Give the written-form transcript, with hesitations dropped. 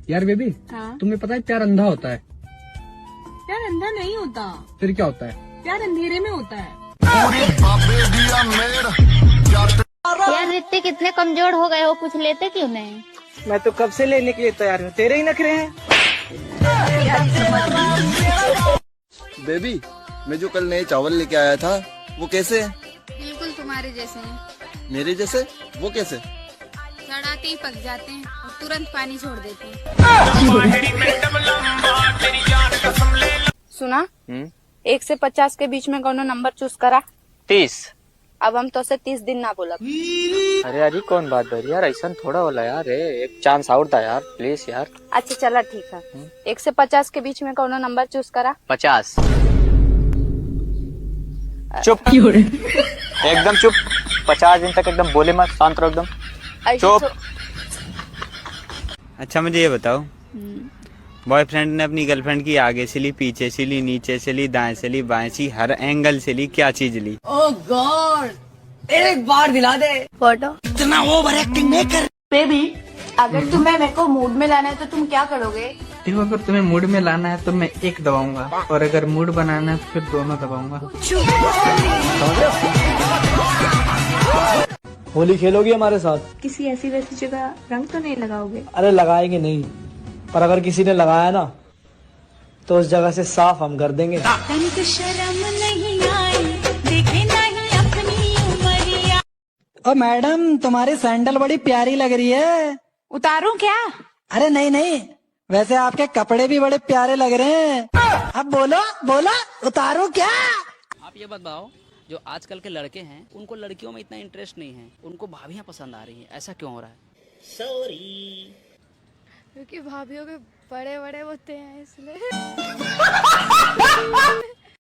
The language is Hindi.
यार बेबी, हाँ? तुम्हें पता है प्यार अंधा होता है? प्यार अंधा नहीं होता, फिर क्या होता है? प्यार अंधेरे में होता है। यार ऋतिक कितने कमजोर हो गए हो, कुछ लेते क्यों नहीं? मैं तो कब से लेने के लिए तैयार हूँ, तेरे ही नखरे हैं। बेबी, मैं जो कल नए चावल लेके आया था वो कैसे है? बिल्कुल तुम्हारे जैसे हैं। मेरे जैसे? वो कैसे? सड़ाते ही पक जाते हैं और तुरंत पानी छोड़ देते हैं। सुना? 1 से 50 के बीच में कौन नंबर चूज करा? 30। अब हम तो से 30 दिन ना बोला। अरे यार ये कौन बात भरी यार, ऐसा थोड़ा होला यार, एक चांस आउट था यार, प्लीज यार। अच्छा चला ठीक है। 1 से 50 के बीच में कौन नंबर चूज करा? 50। चुप एकदम चुप। 50 दिन तक एकदम बोले मत, शांत रहो एकदम। ऐसे चुप। तो- अच्छा मुझे ये बताओ, बॉयफ्रेंड ने अपनी गर्लफ्रेंड की आगे से ली, पीछे से ली, नीचे से ली, दाएं से ली, बाएं से, हर एंगल से ली, क्या चीज ली? ओह गॉड, एक बार दिला दे। फोटो। इतना ओवर एक्टिंग नहीं कर। बेबी, अगर तुम्हें मेरे को मूड में लाना है तो तुम क्या करोगे? देखो, अगर तुम्हें मूड में लाना है तो मैं एक दबाऊंगा, और अगर मूड बनाना है तो फिर दोनों दबाऊंगा। होली खेलोगी हमारे साथ? किसी ऐसी वैसी जगह रंग तो नहीं लगाओगे? अरे लगाएंगे नहीं, पर अगर किसी ने लगाया ना तो उस जगह से साफ हम कर देंगे। ओ मैडम, तुम्हारी सैंडल बड़ी प्यारी लग रही है। उतारूं क्या? अरे नहीं नहीं, वैसे आपके कपड़े भी बड़े प्यारे लग रहे हैं। अब बोलो बोलो, उतारूं क्या? आप ये बताओ, जो आजकल के लड़के हैं उनको लड़कियों में इतना इंटरेस्ट नहीं है, उनको भाभियां पसंद आ रही हैं, ऐसा क्यों हो रहा है? क्योंकि भाभीयों के बड़े बड़े होते हैं इसलिए।